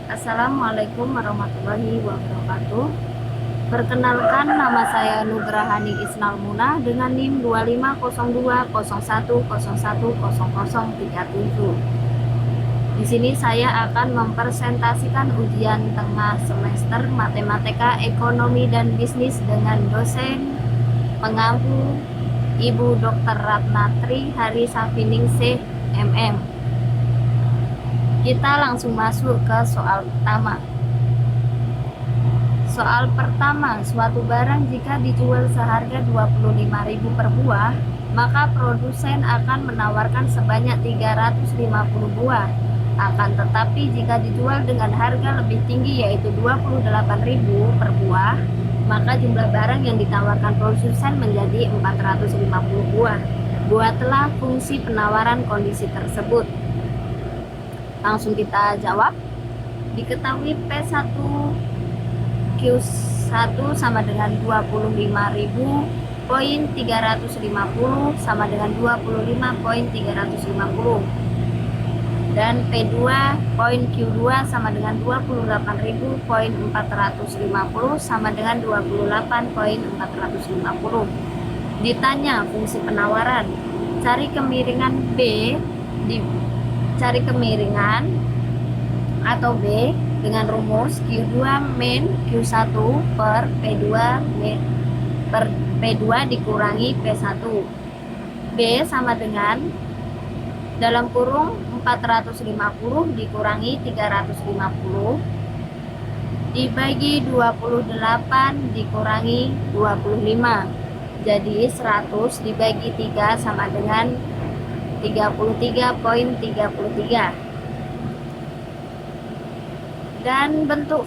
Assalamualaikum warahmatullahi wabarakatuh. Perkenalkan, nama saya Nugrahani Isnal Munah dengan NIM 250201010037. Di sini saya akan mempresentasikan ujian tengah semester Matematika, Ekonomi, dan Bisnis dengan dosen pengampu Ibu Dr. Ratnatri Harisafiningsih MM. Kita langsung masuk ke soal pertama. Soal pertama, suatu barang jika dijual seharga 25.000 per buah, maka produsen akan menawarkan sebanyak 350 buah. Akan tetapi jika dijual dengan harga lebih tinggi yaitu 28.000 per buah, maka jumlah barang yang ditawarkan produsen menjadi 450 buah. Buatlah fungsi penawaran kondisi tersebut. Langsung kita jawab. Diketahui P1 Q1 sama dengan 25.350 sama dengan 25.350 dan P2 poin Q2 sama dengan 28.450 sama dengan 28.450. Ditanya fungsi penawaran, cari kemiringan B cari kemiringan atau B dengan rumus Q2 min Q1 per P2 dikurangi P1. B sama dengan dalam kurung 450 dikurangi 350 dibagi 28 dikurangi 25. Jadi 100 dibagi 3 sama dengan 33.33. Dan bentuk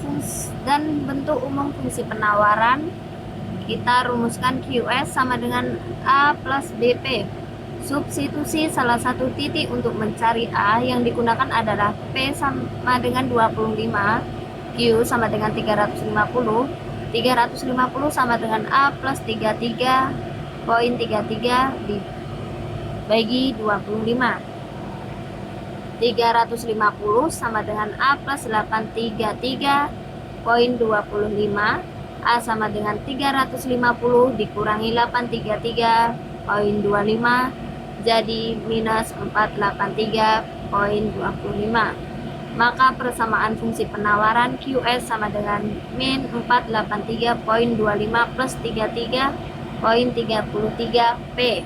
umum fungsi penawaran kita rumuskan QS sama dengan A plus BP. Substitusi salah satu titik untuk mencari A yang digunakan adalah P sama dengan 25, Q sama dengan 350 sama dengan A plus 33.33 dibagi 25. 350 sama dengan A plus 833.25. A sama dengan 350 dikurangi 833.25 jadi minus 483.25. Maka persamaan fungsi penawaran QS sama dengan min 483.25 plus 33.33P.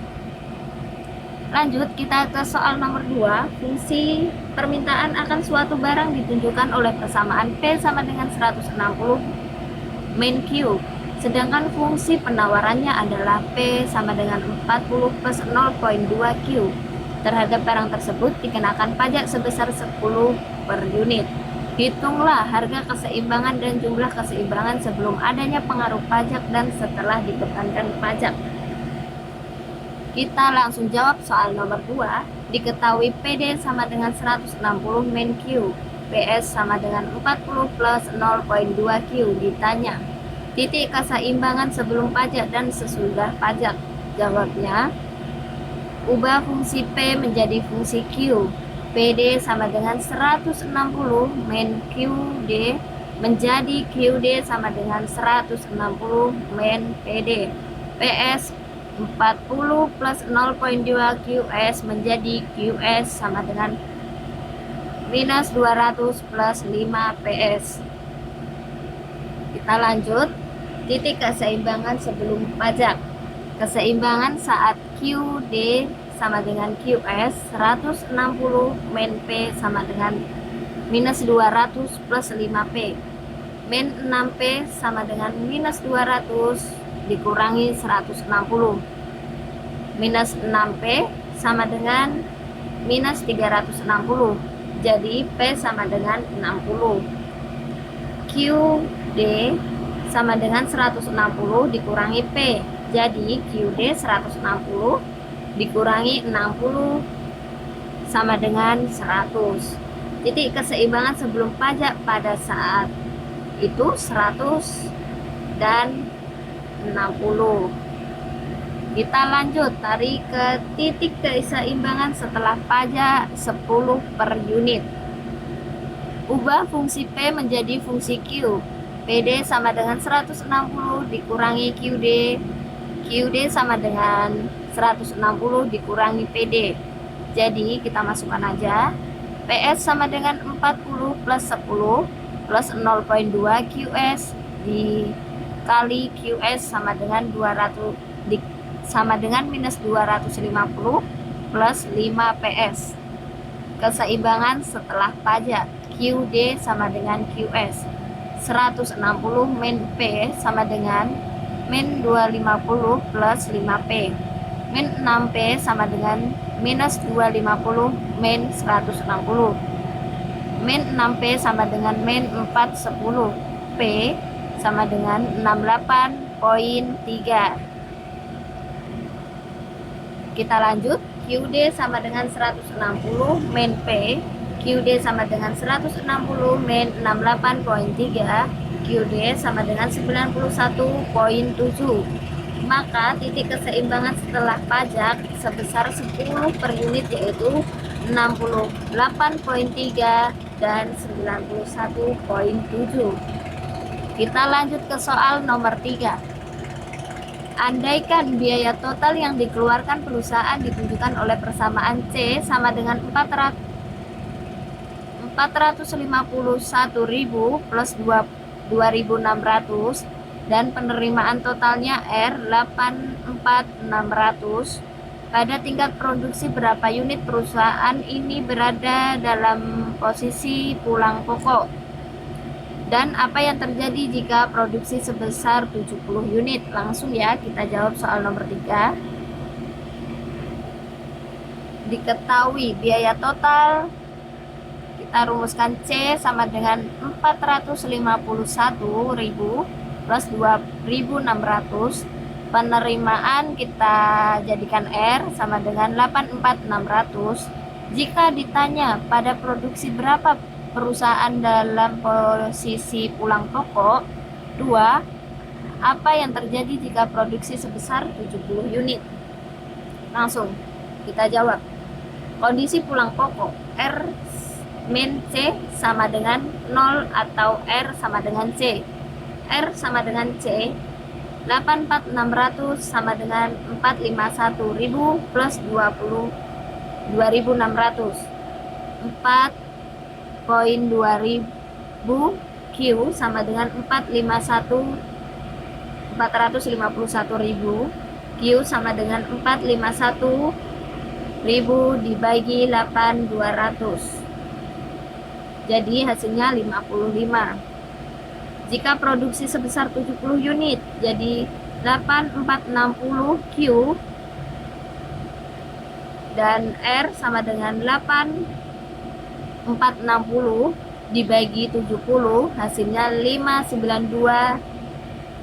Lanjut kita ke soal nomor 2. Fungsi permintaan akan suatu barang ditunjukkan oleh persamaan P sama dengan 160 min Q. Sedangkan fungsi penawarannya adalah P sama dengan 40 plus 0.2 Q. Terhadap barang tersebut dikenakan pajak sebesar 10 per unit. Hitunglah harga keseimbangan dan jumlah keseimbangan sebelum adanya pengaruh pajak dan setelah dibebankan pajak. Kita langsung jawab soal nomor 2. Diketahui PD sama dengan 160 min Q. PS sama dengan 40 plus 0.2 Q. Ditanya titik keseimbangan sebelum pajak dan sesudah pajak. Jawabnya, ubah fungsi P menjadi fungsi Q. PD sama dengan 160 min QD menjadi QD sama dengan 160 min PD. PS 40 plus 0.2 QS menjadi QS sama dengan minus 200 plus 5 PS. Kita lanjut. Titik keseimbangan sebelum pajak. Keseimbangan saat QD sama dengan QS 160 min P sama dengan minus 200 plus 5P. Min 6P sama dengan minus 200 dikurangi 160. Minus 6P sama dengan minus 360. Jadi P sama dengan 60. QD sama dengan 160 dikurangi P. Jadi QD 160 dikurangi 60 sama dengan 100. Titik keseimbangan sebelum pajak pada saat itu 100 dan 60. Kita lanjut, tarik ke titik keseimbangan setelah pajak 10 per unit. Ubah fungsi P menjadi fungsi Q. PD sama dengan 160 dikurangi QD. QD sama dengan 160 dikurangi PD. Jadi kita masukkan aja. PS sama dengan 40 plus 10 plus 0,2 QS dikali QS sama dengan 200 sama dengan minus 250 plus 5 PS. Keseimbangan setelah pajak. QD sama dengan QS. 160 min P sama dengan min 250 plus 5P. Min 6P sama dengan minus 250 min 160. Min 6P sama dengan min 410. P sama dengan 68,3. Kita lanjut. QD sama dengan 160 min P. QD sama dengan 160 min 68,3. QD sama dengan 91,7. Maka titik keseimbangan setelah pajak sebesar 10 per unit yaitu 68,3 dan 91,7. Kita lanjut ke soal nomor 3. Andaikan biaya total yang dikeluarkan perusahaan ditunjukkan oleh persamaan C sama dengan 451.000 plus 2.600 dan penerimaan totalnya R 84.600. Pada tingkat produksi berapa unit perusahaan ini berada dalam posisi pulang pokok? Dan apa yang terjadi jika produksi sebesar 70 unit? Langsung ya kita jawab soal nomor 3. Diketahui biaya total, kita rumuskan C sama dengan 451.000 plus 2.600. Penerimaan kita jadikan R sama dengan 84.600. Jika ditanya pada produksi berapa perusahaan dalam posisi pulang pokok? 2. Apa yang terjadi jika produksi sebesar 70 unit? Langsung kita jawab. Kondisi pulang pokok R min C sama dengan 0 atau R sama dengan C. R sama dengan C. 84.600 sama dengan 451.000 plus 2.600. 4,2.000 Q sama dengan 451.000 Q sama dengan 451.000 dibagi 8.200. Jadi hasilnya 55. Jika produksi sebesar 70 unit, jadi 8460 Q dan R sama dengan 8460 dibagi 70, hasilnya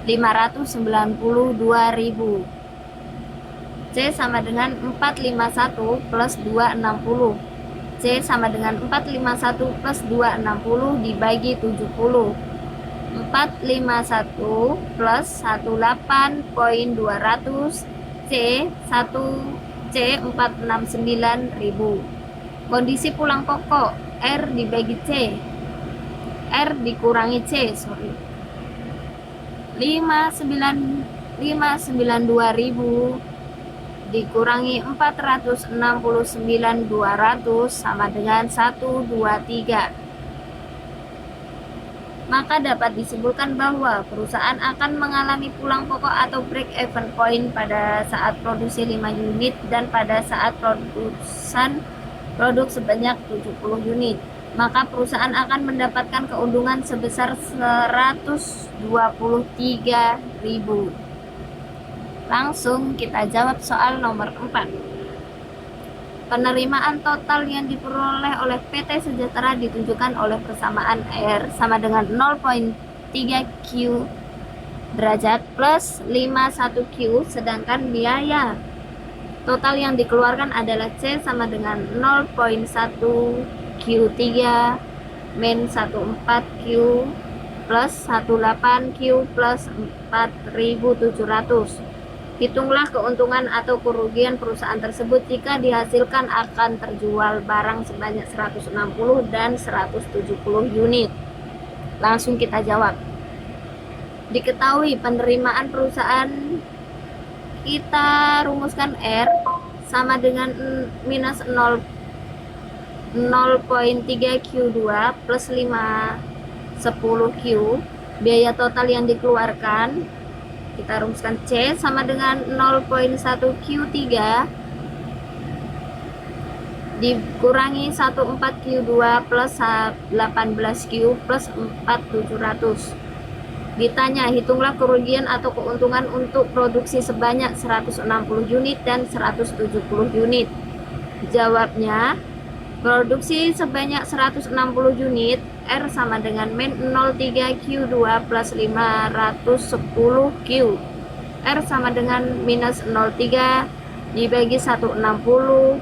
592.592.000. C sama dengan 451 plus 260. C sama dengan 451 plus 260 dibagi 70. 451 plus 18.200 C 469.000. Kondisi pulang pokok R dibagi C, R dikurangi C, 592.000 dikurangi 469.200 sama dengan 123. Maka dapat disimpulkan bahwa perusahaan akan mengalami pulang pokok atau break even point pada saat produksi 5 unit dan pada saat produksi produk sebanyak 70 unit. Maka perusahaan akan mendapatkan keuntungan sebesar 123.000. Langsung kita jawab soal nomor 4. Penerimaan total yang diperoleh oleh PT Sejahtera ditunjukkan oleh persamaan R sama dengan 0,3 Q derajat plus 51 Q, sedangkan biaya total yang dikeluarkan adalah C sama dengan 0,1 Q3 min 14 Q plus 18 Q plus 4.700. Hitunglah keuntungan atau kerugian perusahaan tersebut jika dihasilkan akan terjual barang sebanyak 160 dan 170 unit. Langsung kita jawab. Diketahui penerimaan perusahaan, kita rumuskan R sama dengan minus 0,3 Q2 plus 5 10 Q. Biaya total yang dikeluarkan, kita rumuskan C sama dengan 0,1 Q3 dikurangi 14 Q2 plus 18 Q plus 4700. Ditanya, hitunglah kerugian atau keuntungan untuk produksi sebanyak 160 unit dan 170 unit. Jawabnya, produksi sebanyak 160 unit, R sama dengan min 03 Q2 plus 510 Q. R sama dengan minus 03 dibagi 160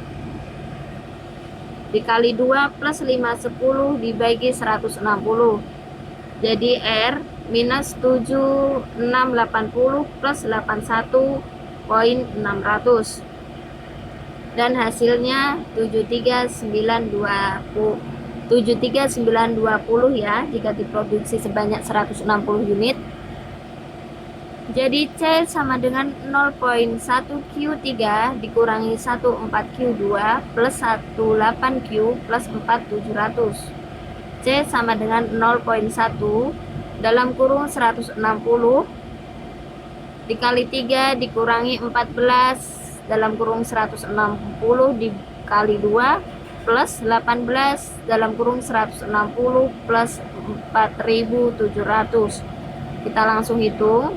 dikali 2 plus 510 dibagi 160. Jadi R minus 7680 plus 81,600. Dan hasilnya 73920 ya, jika diproduksi sebanyak 160 unit. Jadi C sama dengan 0,1 Q3 dikurangi 14 Q2 plus 18 Q plus 4700. C sama dengan 0,1 dalam kurung 160 dikali 3 dikurangi 14 dalam kurung 160 dikali 2 plus 18 dalam kurung 160 plus 4700. Kita langsung hitung.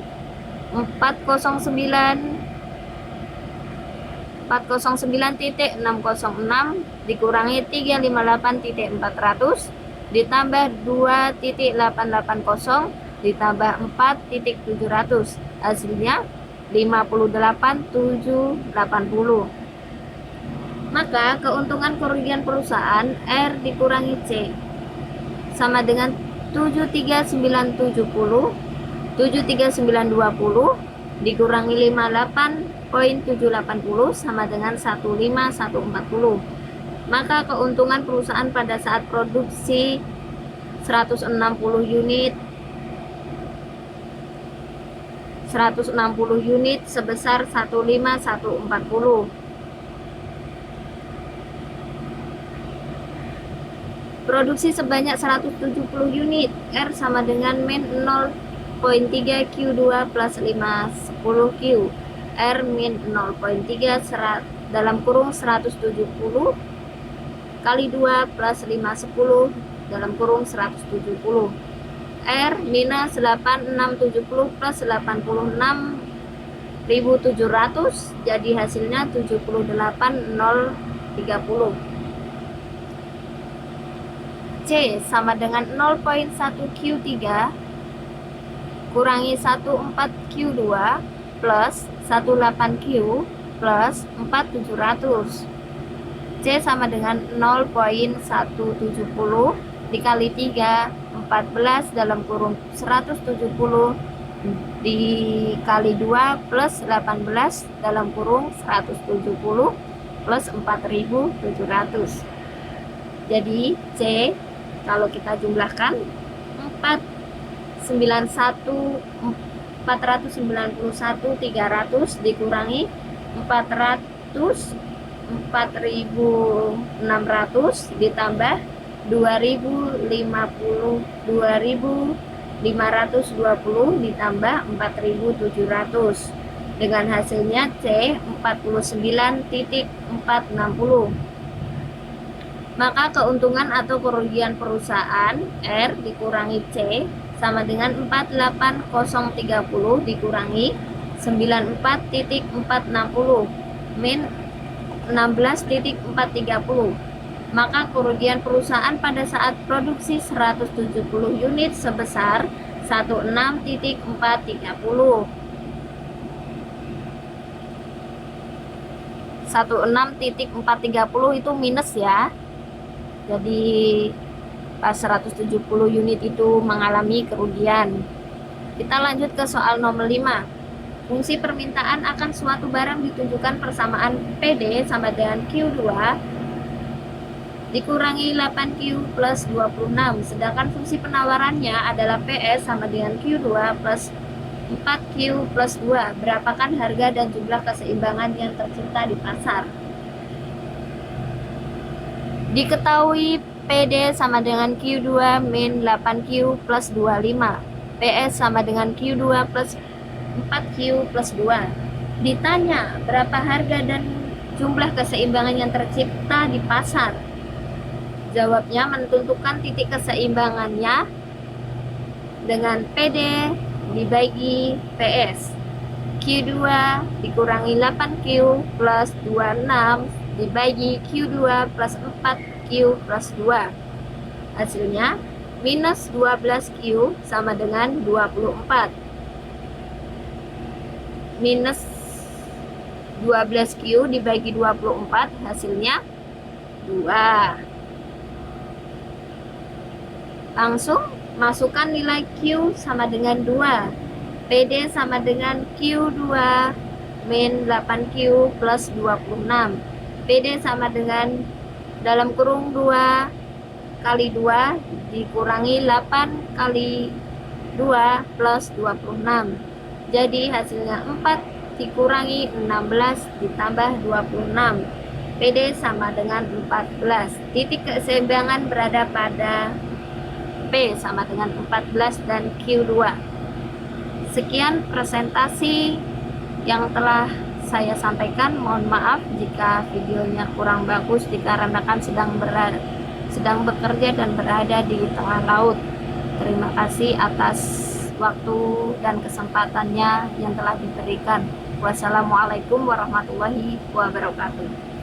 409.606 dikurangi 358.400 ditambah 2.880 ditambah 4.700, hasilnya 58.780. Maka keuntungan kerugian perusahaan R dikurangi C sama dengan 73970 73920 dikurangi 58.780 sama dengan 15140. Maka keuntungan perusahaan pada saat produksi 160 unit sebesar 15140. Produksi sebanyak 170 unit, R sama dengan min 0,3 Q2 plus 510 Q. R min 0,3 dalam kurung 170 kali 2 plus 510 dalam kurung 170. R minus 8670 plus 86.700, jadi hasilnya 78.030. C sama dengan 0,1 Q3 kurangi 14 Q2 plus 18 Q plus 4700. C sama dengan 0,170 dikali 3 14 dalam kurung 170 dikali 2 plus 18 dalam kurung 170 plus 4700. Jadi C kalau kita jumlahkan 491 dikurangi 400 ditambah 2520 ditambah 4700 dengan hasilnya C 49.460. Maka keuntungan atau kerugian perusahaan R dikurangi C sama dengan 48030 dikurangi 94.460 min 16.430. Maka kerugian perusahaan pada saat produksi 170 unit sebesar 16.430. 16.430 itu minus ya. Jadi pas 170 unit itu mengalami kerugian. Kita lanjut ke soal nomor 5. Fungsi permintaan akan suatu barang ditunjukkan persamaan PD sama dengan Q2 dikurangi 8Q plus 26. Sedangkan fungsi penawarannya adalah PS sama dengan Q2 plus 4Q plus 2. Berapakah harga dan jumlah keseimbangan yang tercipta di pasar? Diketahui PD sama dengan Q2 min 8Q plus 25. PS sama dengan Q2 plus 4Q plus 2. Ditanya berapa harga dan jumlah keseimbangan yang tercipta di pasar. Jawabnya menentukan titik keseimbangannya dengan PD dibagi PS. Q2 dikurangi 8Q plus 26 dibagi Q2 plus 4Q plus 2. Hasilnya minus 12Q sama dengan 24. Minus 12Q dibagi 24 hasilnya 2. Langsung masukkan nilai Q sama dengan 2. PD sama dengan Q2 min 8Q plus 26. PD sama dengan dalam kurung 2 kali 2 dikurangi 8 kali 2 plus 26. Jadi hasilnya 4 dikurangi 16 ditambah 26. PD sama dengan 14. Titik keseimbangan berada pada P sama dengan 14 dan Q2. Sekian presentasi yang telah saya sampaikan. Mohon maaf jika videonya kurang bagus dikarenakan sedang bekerja dan berada di tengah laut. Terima kasih atas waktu dan kesempatannya yang telah diberikan. Wassalamualaikum warahmatullahi wabarakatuh.